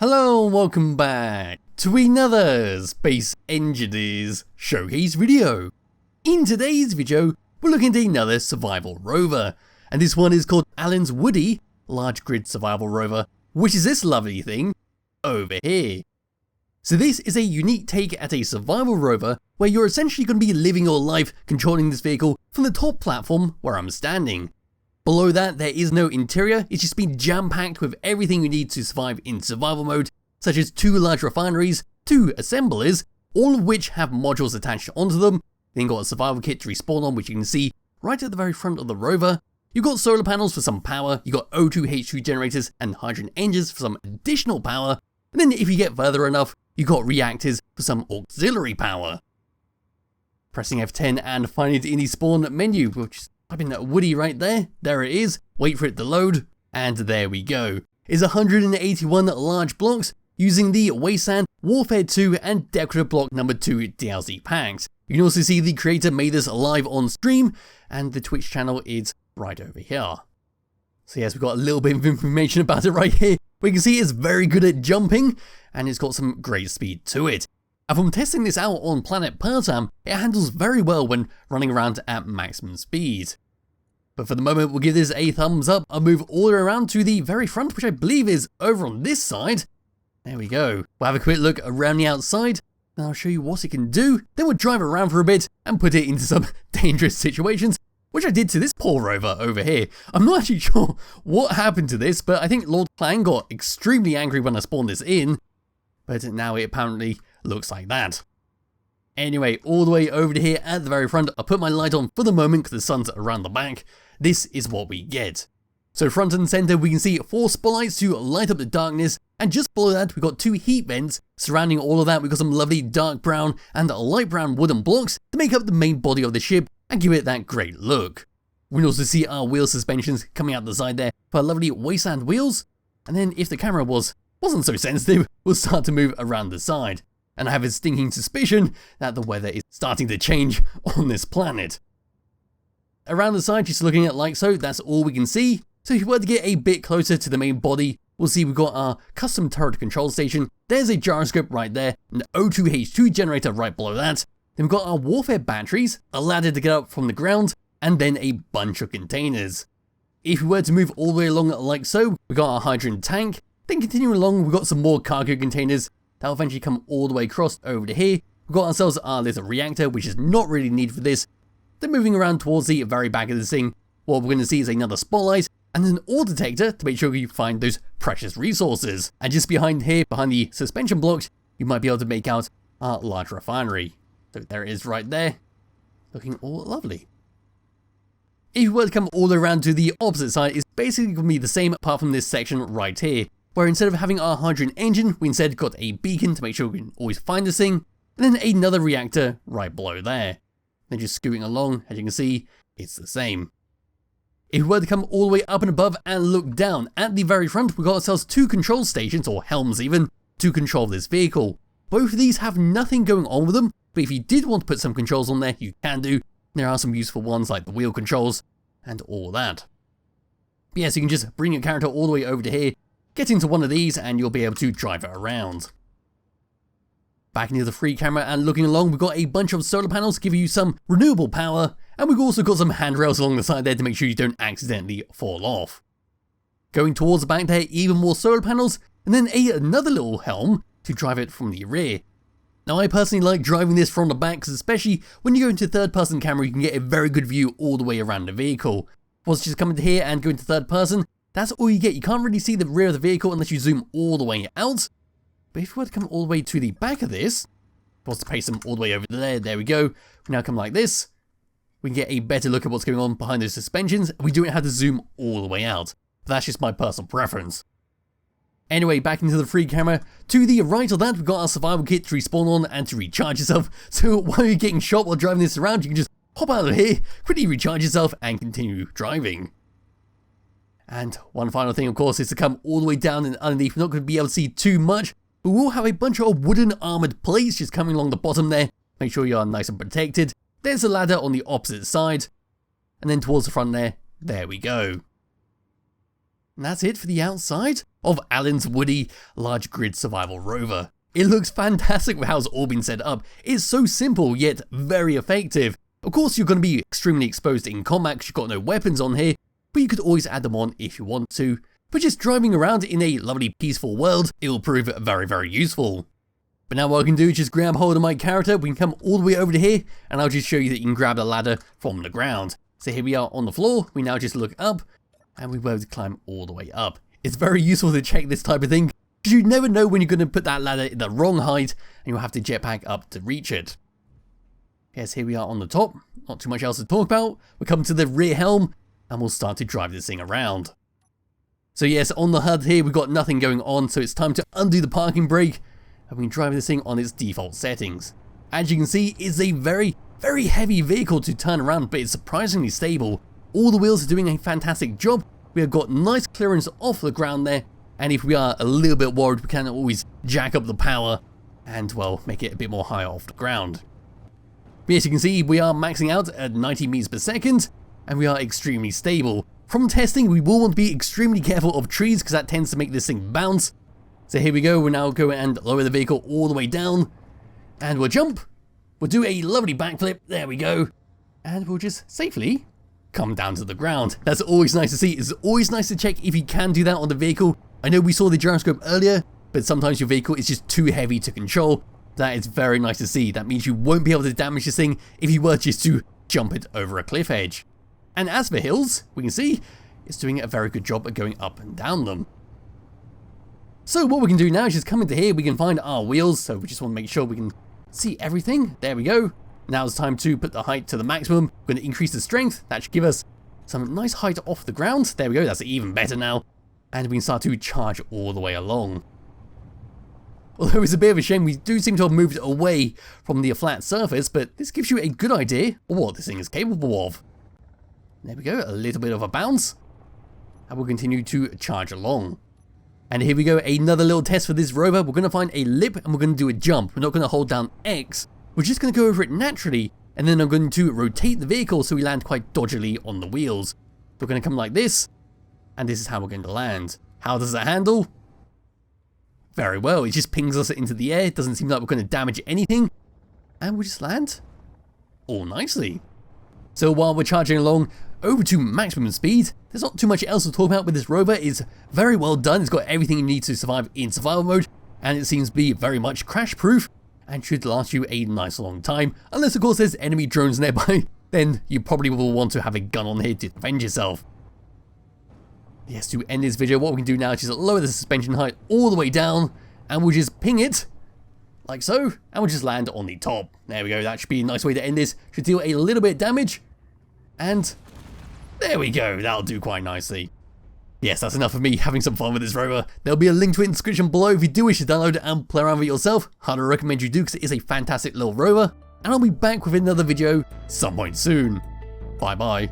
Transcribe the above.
Hello and welcome back to another Space Engineers showcase video. In today's video, we're looking at another survival rover, and this one is called Alan's Woody Large Grid Survival Rover, which is this lovely thing over here. So this is a unique take at a survival rover where you're essentially going to be living your life controlling this vehicle from the top platform where I'm standing. Below that, there is no interior, it's just been jam-packed with everything you need to survive in survival mode, such as 2 large refineries, 2 assemblers, all of which have modules attached onto them. Then got a survival kit to respawn on, which you can see right at the very front of the rover. You've got solar panels for some power, you've got O2 H2 generators and hydrogen engines for some additional power, and then if you get further enough, you've got reactors for some auxiliary power. Pressing F10 and finding it in the spawn menu, which is type in Woody right there. There it is. Wait for it to load. And there we go. It's 181 large blocks using the Wasteland, Warfare 2 and Decorative Block number 2 DLC packs. You can also see the creator made this live on stream and the Twitch channel is right over here. So yes, we've got a little bit of information about it right here. We can see it's very good at jumping and it's got some great speed to it. And from testing this out on planet Pertam, it handles very well when running around at maximum speed. But for the moment, we'll give this a thumbs up. I'll move all the way around to the very front, which I believe is over on this side. There we go. We'll have a quick look around the outside, and I'll show you what it can do. Then we'll drive around for a bit and put it into some dangerous situations, which I did to this poor rover over here. I'm not actually sure what happened to this, but I think Lord Plan got extremely angry when I spawned this in. But now it apparently looks like that. Anyway, all the way over to here at the very front, I'll put my light on for the moment because the sun's around the back. This is what we get. So front and center, we can see 4 spotlights to light up the darkness, and just below that, we've got 2 heat vents. Surrounding all of that, we've got some lovely dark brown and light brown wooden blocks to make up the main body of the ship and give it that great look. We can also see our wheel suspensions coming out the side there for our lovely Wasteland wheels. And then if the camera wasn't so sensitive, we'll start to move around the side. And I have a stinking suspicion that the weather is starting to change on this planet. Around the side, just looking at like so, that's all we can see. So if you were to get a bit closer to the main body, we'll see we've got our custom turret control station. There's a gyroscope right there, an O2 H2 generator right below that. Then we've got our warfare batteries, a ladder to get up from the ground, and then a bunch of containers. If we were to move all the way along like so, we've got our hydrogen tank. Then continuing along, we've got some more cargo containers. That'll eventually come all the way across over to here. We've got ourselves our little reactor, which is not really needed for this. Then moving around towards the very back of this thing, what we're going to see is another spotlight and an ore detector to make sure you find those precious resources. And just behind here, behind the suspension blocks, you might be able to make out our large refinery. So there it is right there, looking all lovely. If you were to come all the way around to the opposite side, it's basically going to be the same apart from this section right here, where instead of having our hydrogen engine, we instead got a beacon to make sure we can always find this thing, and then another reactor right below there. Then just scooting along, as you can see, it's the same. If we were to come all the way up and above and look down, at the very front, we've got ourselves 2 control stations, or helms even, to control this vehicle. Both of these have nothing going on with them, but if you did want to put some controls on there, you can do. There are some useful ones like the wheel controls, and all that. But yeah, so you can just bring your character all the way over to here, get into one of these, and you'll be able to drive it around. Back into the free camera and looking along, we've got a bunch of solar panels to give you some renewable power, and we've also got some handrails along the side there to make sure you don't accidentally fall off. Going towards the back there, even more solar panels, and then another little helm to drive it from the rear. Now I personally like driving this from the back, because especially when you go into third person camera, you can get a very good view all the way around the vehicle. Once you just come into here and go into third person, that's all you get. You can't really see the rear of the vehicle unless you zoom all the way out. But if you were to come all the way to the back of this, was to paste them all the way over there we go. We now come like this. We can get a better look at what's going on behind those suspensions. We don't have to zoom all the way out. But that's just my personal preference. Anyway, back into the free camera. To the right of that, we've got our survival kit to respawn on and to recharge yourself. So while you're getting shot while driving this around, you can just hop out of here, quickly recharge yourself, and continue driving. And one final thing, of course, is to come all the way down and underneath. We're not going to be able to see too much, but we'll have a bunch of wooden armoured plates just coming along the bottom there. Make sure you are nice and protected. There's a ladder on the opposite side. And then towards the front there we go. And that's it for the outside of Alan's woody large grid survival rover. It looks fantastic with how it's all been set up. It's so simple yet very effective. Of course you're going to be extremely exposed in combat because you've got no weapons on here, but you could always add them on if you want to. But just driving around in a lovely peaceful world, it will prove very useful. But now what I can do is just grab hold of my character, we can come all the way over to here, and I'll just show you that you can grab the ladder from the ground. So here we are on the floor, we now just look up, and we'll be able to climb all the way up. It's very useful to check this type of thing, because you never know when you're going to put that ladder in the wrong height, and you'll have to jetpack up to reach it. Yes, here we are on the top, not too much else to talk about. We'll come to the rear helm, and we'll start to drive this thing around. So yes, on the HUD here, we've got nothing going on, so it's time to undo the parking brake, and we can drive this thing on its default settings. As you can see, it's a very heavy vehicle to turn around, but it's surprisingly stable. All the wheels are doing a fantastic job. We have got nice clearance off the ground there, and if we are a little bit worried, we can always jack up the power and, well, make it a bit more high off the ground. But as you can see, we are maxing out at 90 meters per second, and we are extremely stable. From testing, we will want to be extremely careful of trees because that tends to make this thing bounce. So here we go, we'll now go and lower the vehicle all the way down, and we'll jump, we'll do a lovely backflip, there we go, and we'll just safely come down to the ground. That's always nice to see. It's always nice to check if you can do that on the vehicle. I know we saw the gyroscope earlier, but sometimes your vehicle is just too heavy to control. That is very nice to see. That means you won't be able to damage this thing if you were just to jump it over a cliff edge. And as for hills, we can see it's doing a very good job at going up and down them. So what we can do now is just come into here, we can find our wheels, so we just want to make sure we can see everything. There we go. Now it's time to put the height to the maximum. We're going to increase the strength. That should give us some nice height off the ground. There we go, that's even better now. And we can start to charge all the way along. Although it's a bit of a shame, we do seem to have moved away from the flat surface, but this gives you a good idea of what this thing is capable of. There we go, a little bit of a bounce. And we'll continue to charge along. And here we go, another little test for this rover. We're going to find a lip and we're going to do a jump. We're not going to hold down X. We're just going to go over it naturally. And then I'm going to rotate the vehicle so we land quite dodgily on the wheels. We're going to come like this. And this is how we're going to land. How does it handle? Very well, it just pings us into the air. It doesn't seem like we're going to damage anything. And we'll just land all nicely. So while we're charging along over to maximum speed, there's not too much else to talk about with this rover. It's very well done. It's got everything you need to survive in survival mode, and it seems to be very much crash proof and should last you a nice long time. Unless of course there's enemy drones nearby, then you probably will want to have a gun on here to defend yourself. Yes, to end this video, what we can do now is just lower the suspension height all the way down, and we'll just ping it like so, and we'll just land on the top. There we go, that should be a nice way to end this. Should deal a little bit of damage, and there we go, that'll do quite nicely. Yes, that's enough of me having some fun with this rover. There'll be a link to it in the description below if you do wish to download it and play around with it yourself. Highly recommend you do because it is a fantastic little rover. And I'll be back with another video some point soon. Bye bye.